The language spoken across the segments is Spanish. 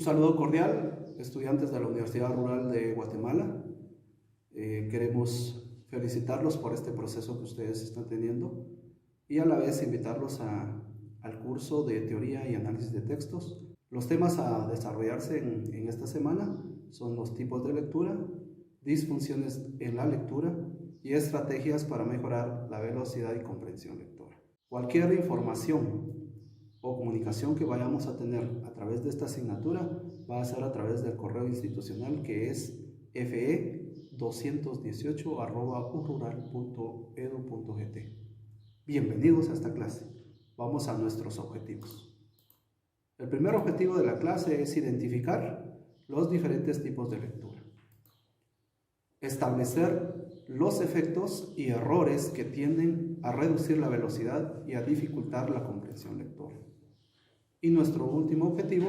saludo cordial, estudiantes de la Universidad Rural de Guatemala. Queremos felicitarlos por este proceso que ustedes están teniendo y a la vez invitarlos al curso de teoría y análisis de textos. Los temas a desarrollarse en esta semana son los tipos de lectura, disfunciones en la lectura y estrategias para mejorar la velocidad y comprensión lectora. Cualquier información o comunicación que vayamos a tener a través de esta asignatura va a ser a través del correo institucional, que es fe218@urural.edu.gt. Bienvenidos a esta clase. Vamos a nuestros objetivos. El primer objetivo de la clase es identificar los diferentes tipos de lectura, establecer los efectos y errores que tienden a reducir la velocidad y a dificultar la comprensión lectora. Y nuestro último objetivo,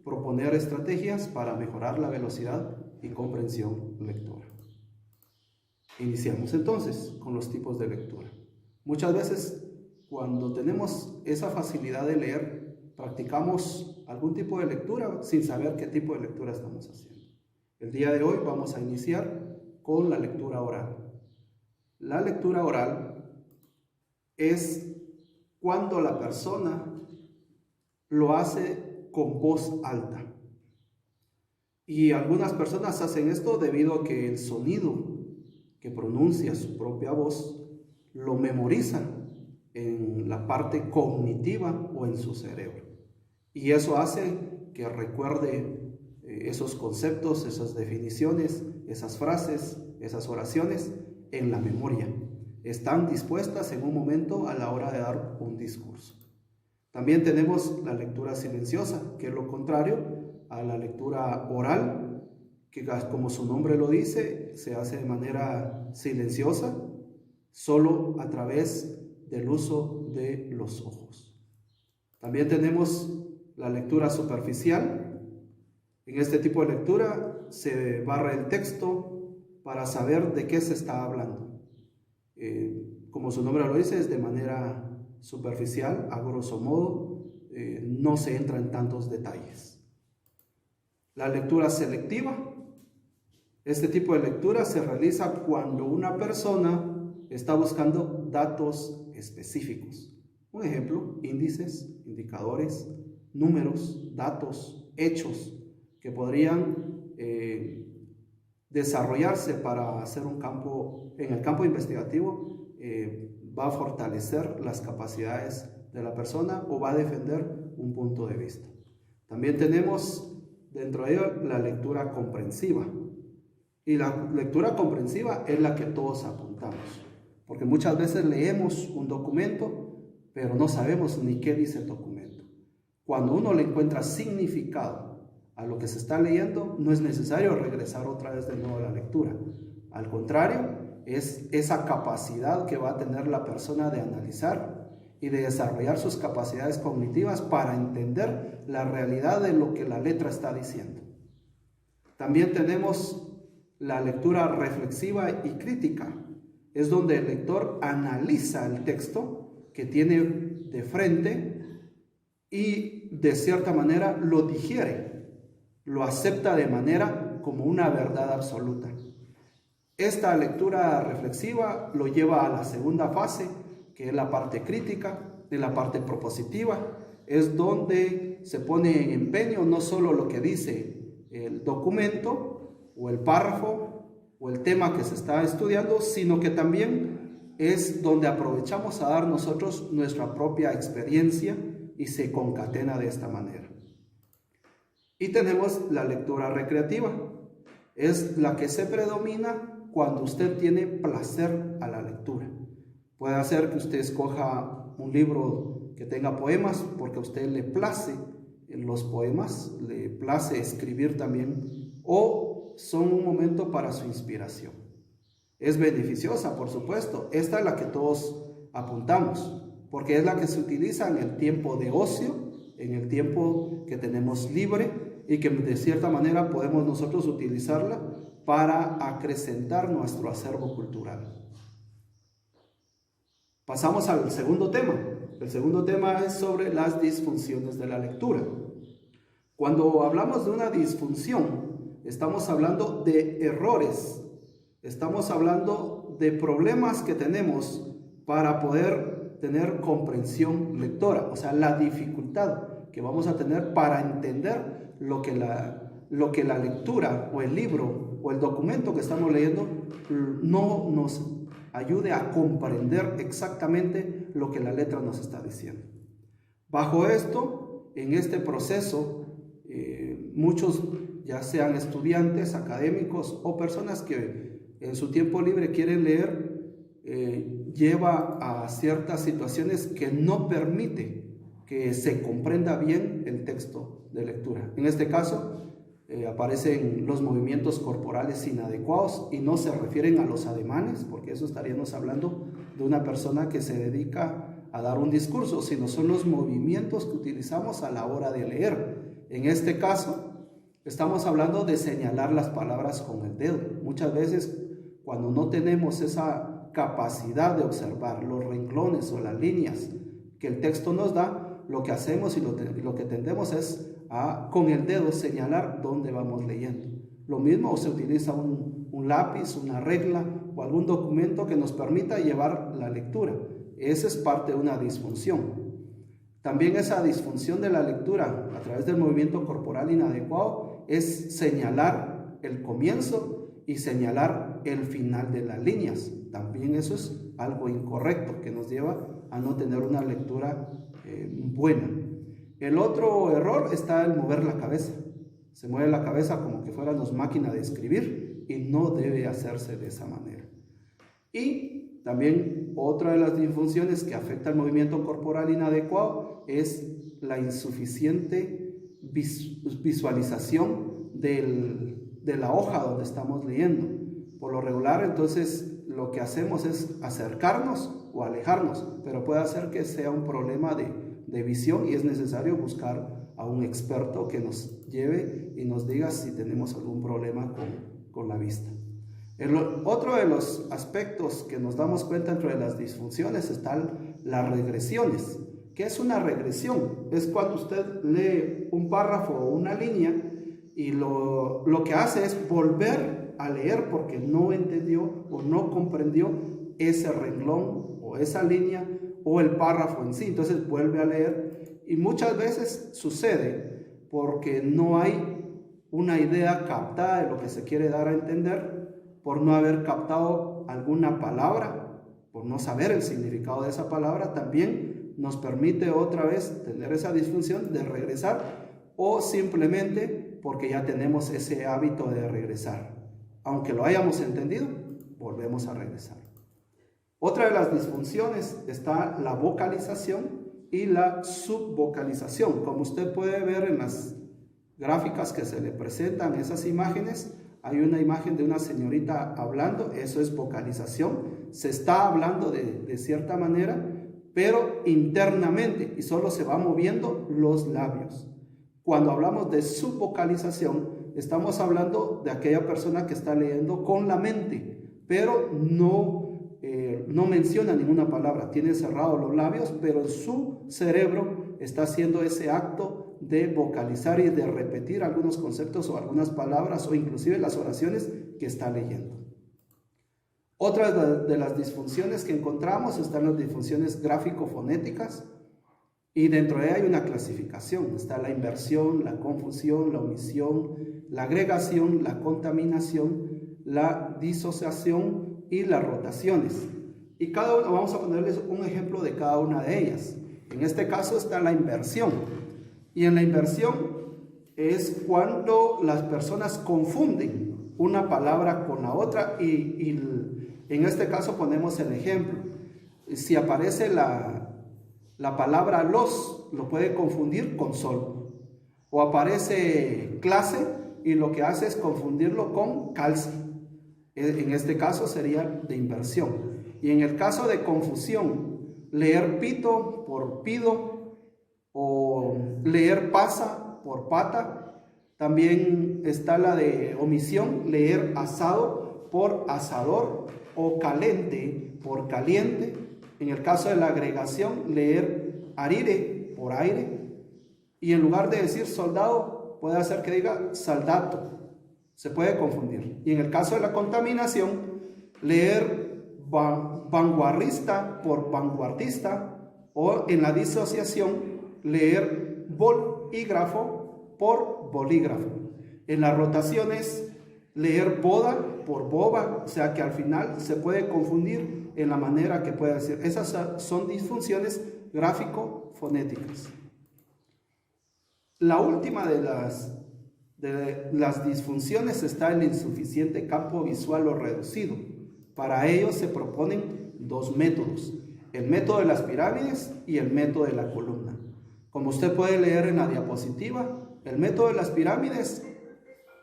proponer estrategias para mejorar la velocidad y comprensión lectora. Iniciamos entonces con los tipos de lectura. Muchas veces, cuando tenemos esa facilidad de leer, practicamos algún tipo de lectura sin saber qué tipo de lectura estamos haciendo. El día de hoy vamos a iniciar con la lectura oral. La lectura oral es cuando la persona lo hace con voz alta. Y algunas personas hacen esto debido a que el sonido que pronuncia su propia voz lo memorizan en la parte cognitiva o en su cerebro. Y eso hace que recuerde esos conceptos, esas definiciones, esas frases, esas oraciones en la memoria. Están dispuestas en un momento a la hora de dar un discurso. También tenemos la lectura silenciosa, que es lo contrario a la lectura oral, que como su nombre lo dice, se hace de manera silenciosa, solo a través del uso de los ojos. También tenemos la lectura superficial. En este tipo de lectura se barra el texto para saber de qué se está hablando. Como su nombre lo dice, es de manera superficial, a grosso modo, no se entra en tantos detalles. La lectura selectiva. Este tipo de lectura se realiza cuando una persona está buscando datos específicos. Un ejemplo, índices, indicadores, números, datos, hechos que podrían desarrollarse para hacer un campo, en el campo investigativo, va a fortalecer las capacidades de la persona o va a defender un punto de vista. También tenemos dentro de ello la lectura comprensiva. Y la lectura comprensiva es la que todos apuntamos, porque muchas veces leemos un documento, pero no sabemos ni qué dice el documento. Cuando uno le encuentra significado a lo que se está leyendo, no es necesario regresar otra vez de nuevo a la lectura. Al contrario, es esa capacidad que va a tener la persona de analizar y de desarrollar sus capacidades cognitivas para entender la realidad de lo que la letra está diciendo. También tenemos la lectura reflexiva y crítica. Es donde el lector analiza el texto que tiene de frente y de cierta manera lo digiere, lo acepta de manera como una verdad absoluta. Esta lectura reflexiva lo lleva a la segunda fase, que es la parte crítica, de la parte propositiva. Es donde se pone en empeño no solo lo que dice el documento o el párrafo o el tema que se está estudiando, sino que también es donde aprovechamos a dar nosotros nuestra propia experiencia y se concatena de esta manera. Y tenemos la lectura recreativa. Es la que se predomina cuando usted tiene placer a la lectura. Puede ser que usted escoja un libro que tenga poemas porque a usted le place los poemas, le place escribir también, o son un momento para su inspiración. Es beneficiosa, por supuesto. Esta es la que todos apuntamos, porque es la que se utiliza en el tiempo de ocio, en el tiempo que tenemos libre y que de cierta manera podemos nosotros utilizarla para acrecentar nuestro acervo cultural. Pasamos al segundo tema. El segundo tema es sobre las disfunciones de la lectura. Cuando hablamos de una disfunción, estamos hablando de errores, estamos hablando de problemas que tenemos para poder tener comprensión lectora, o sea, la dificultad que vamos a tener para entender lo que la lectura o el libro o el documento que estamos leyendo no nos ayude a comprender exactamente lo que la letra nos está diciendo. Bajo esto, en este proceso, muchos, ya sean estudiantes, académicos o personas que en su tiempo libre quieren leer, lleva a ciertas situaciones que no permite que se comprenda bien el texto de lectura. En este caso, aparecen los movimientos corporales inadecuados y no se refieren a los ademanes, porque eso estaríamos hablando de una persona que se dedica a dar un discurso, sino son los movimientos que utilizamos a la hora de leer. En este caso, estamos hablando de señalar las palabras con el dedo. Muchas veces, cuando no tenemos esa capacidad de observar los renglones o las líneas que el texto nos da, lo que hacemos y lo que tendemos es a con el dedo señalar dónde vamos leyendo. Lo mismo se utiliza un lápiz, una regla o algún documento que nos permita llevar la lectura. Esa es parte de una disfunción. También esa disfunción de la lectura a través del movimiento corporal inadecuado es señalar el comienzo y señalar el final de las líneas. También eso es algo incorrecto que nos lleva a no tener una lectura buena. El otro error está el mover la cabeza. Se mueve la cabeza como que fuéramos máquina de escribir y no debe hacerse de esa manera. Y también otra de las disfunciones que afecta el movimiento corporal inadecuado es la insuficiente visualización de la hoja donde estamos leyendo. Por lo regular, entonces, lo que hacemos es acercarnos o alejarnos, pero puede hacer que sea un problema de visión y es necesario buscar a un experto que nos lleve y nos diga si tenemos algún problema con la vista. Otro de los aspectos que nos damos cuenta dentro de las disfunciones están las regresiones. ¿Qué es una regresión? Es cuando usted lee un párrafo o una línea y lo que hace es volver a leer porque no entendió o no comprendió ese renglón o esa línea o el párrafo en sí. Entonces vuelve a leer y muchas veces sucede porque no hay una idea captada de lo que se quiere dar a entender, por no haber captado alguna palabra, por no saber el significado de esa palabra. También nos permite otra vez tener esa disfunción de regresar o simplemente porque ya tenemos ese hábito de regresar. Aunque lo hayamos entendido, volvemos a regresar. Otra de las disfunciones está la vocalización y la subvocalización. Como usted puede ver en las gráficas que se le presentan esas imágenes, hay una imagen de una señorita hablando, eso es vocalización. Se está hablando de cierta manera, pero internamente y solo se va moviendo los labios. Cuando hablamos de subvocalización, estamos hablando de aquella persona que está leyendo con la mente, pero no menciona ninguna palabra, tiene cerrados los labios, pero su cerebro está haciendo ese acto de vocalizar y de repetir algunos conceptos o algunas palabras o inclusive las oraciones que está leyendo. Otra de las disfunciones que encontramos están las disfunciones gráfico-fonéticas y dentro de ella hay una clasificación. Está la inversión, la confusión, la omisión, la agregación, la contaminación, la disociación y las rotaciones. Y cada uno, vamos a ponerles un ejemplo de cada una de ellas. En este caso está la inversión. Y en la inversión es cuando las personas confunden una palabra con la otra y en este caso ponemos el ejemplo. Si aparece la palabra los, lo puede confundir con sol. O aparece clase y lo que hace es confundirlo con calce. En este caso sería de inversión. Y en el caso de confusión, leer pito por pido o leer pasa por pata. También está la de omisión, leer asado por asador o calente por caliente. En el caso de la agregación, leer arire por aire. Y en lugar de decir soldado, puede hacer que diga saldato. Se puede confundir. Y en el caso de la contaminación, leer vanguardista por vanguardista, o en la disociación, leer bolígrafo por bolígrafo. En las rotaciones, leer boda por boba, o sea que al final se puede confundir en la manera que puede decir. Esas son disfunciones gráfico-fonéticas. La última de las disfunciones está el insuficiente campo visual o reducido. Para ello se proponen dos métodos: el método de las pirámides y el método de la columna. Como usted puede leer en la diapositiva, el método de las pirámides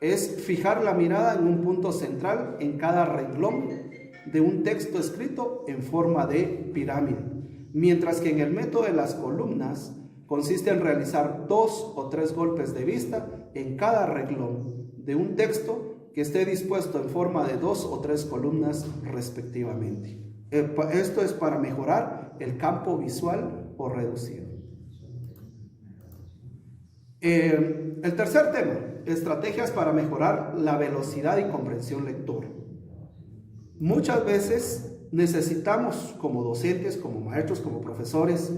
es fijar la mirada en un punto central en cada renglón de un texto escrito en forma de pirámide, mientras que en el método de las columnas consiste en realizar 2 o 3 golpes de vista en cada renglón de un texto que esté dispuesto en forma de 2 o 3 columnas respectivamente. Esto es para mejorar el campo visual o reducido. El tercer tema: estrategias para mejorar la velocidad y comprensión lectora. Muchas veces necesitamos, como docentes, como maestros, como profesores,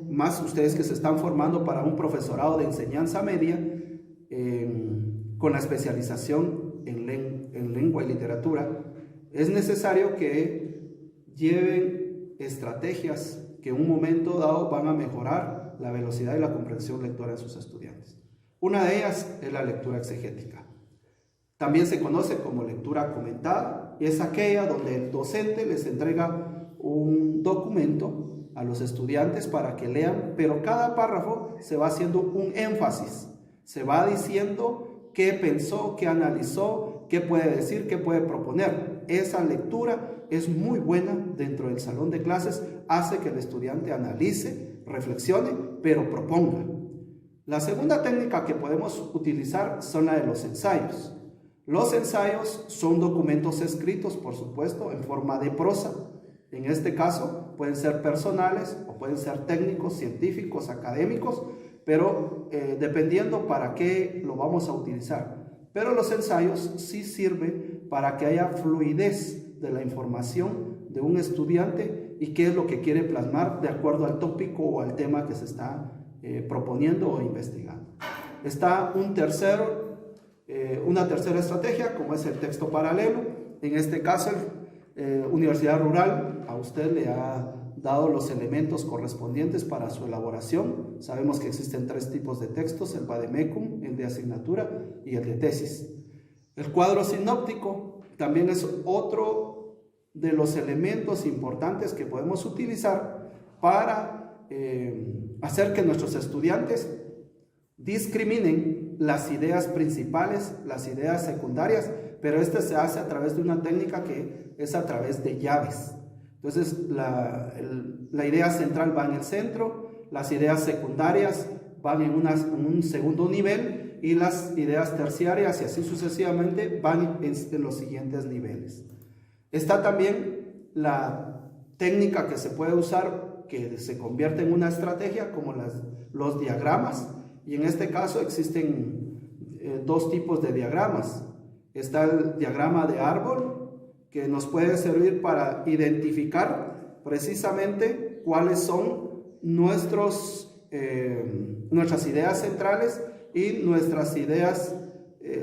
más ustedes que se están formando para un profesorado de enseñanza media, con la especialización en lengua y literatura, es necesario que lleven estrategias que en un momento dado van a mejorar la velocidad y la comprensión lectora de sus estudiantes. Una de ellas es la lectura exegética. También se conoce como lectura comentada, y es aquella donde el docente les entrega un documento a los estudiantes para que lean, pero cada párrafo se va haciendo un énfasis, se va diciendo qué pensó, qué analizó, qué puede decir, qué puede proponer. Esa lectura es muy buena dentro del salón de clases, hace que el estudiante analice, reflexione, pero proponga. La segunda técnica que podemos utilizar son la de los ensayos. Los ensayos son documentos escritos, por supuesto, en forma de prosa. En este caso pueden ser personales o pueden ser técnicos, científicos, académicos, pero dependiendo para qué lo vamos a utilizar. Pero los ensayos sí sirven para que haya fluidez de la información de un estudiante y qué es lo que quiere plasmar de acuerdo al tópico o al tema que se está proponiendo o investigando. Está una tercera estrategia, como es el texto paralelo. En este caso, Universidad Rural a usted le ha dado los elementos correspondientes para su elaboración. Sabemos que existen 3 tipos de textos: el vademecum, el de asignatura y el de tesis. El cuadro sinóptico también es otro de los elementos importantes que podemos utilizar para hacer que nuestros estudiantes discriminen las ideas principales, las ideas secundarias, pero este se hace a través de una técnica que es a través de llaves. Entonces la idea central va en el centro, las ideas secundarias van en un segundo nivel y las ideas terciarias y así sucesivamente van en los siguientes niveles. Está también la técnica que se puede usar, que se convierte en una estrategia, como los diagramas, y en este caso existen 2 tipos de diagramas. Está el diagrama de árbol, que nos puede servir para identificar precisamente cuáles son nuestras ideas centrales y nuestras ideas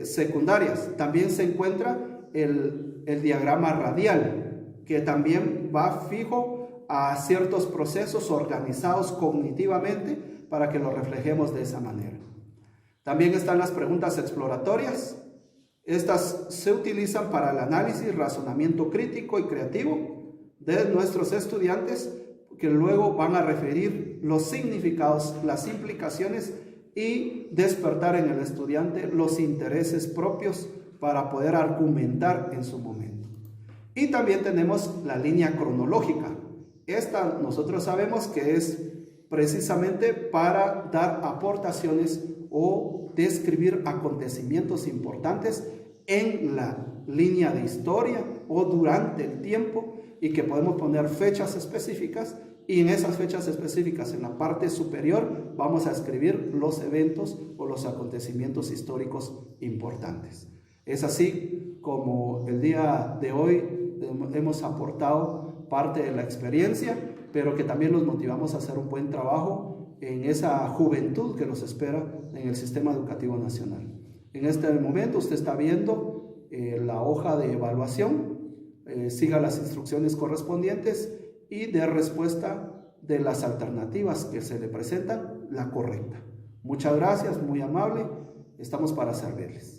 secundarias. También se encuentra el diagrama radial, que también va fijo a ciertos procesos organizados cognitivamente para que lo reflejemos de esa manera. También están las preguntas exploratorias. Estas se utilizan para el análisis, razonamiento crítico y creativo de nuestros estudiantes, que luego van a referir los significados, las implicaciones y despertar en el estudiante los intereses propios para poder argumentar en su momento. Y también tenemos la línea cronológica. Esta nosotros sabemos que es precisamente para dar aportaciones o describir acontecimientos importantes en la línea de historia o durante el tiempo y que podemos poner fechas específicas, y en esas fechas específicas, en la parte superior, vamos a escribir los eventos o los acontecimientos históricos importantes. Es así como el día de hoy hemos aportado parte de la experiencia, pero que también los motivamos a hacer un buen trabajo en esa juventud que nos espera en el sistema educativo nacional. En este momento usted está viendo la hoja de evaluación, siga las instrucciones correspondientes y dé respuesta de las alternativas que se le presentan, la correcta. Muchas gracias, muy amable, estamos para servirles.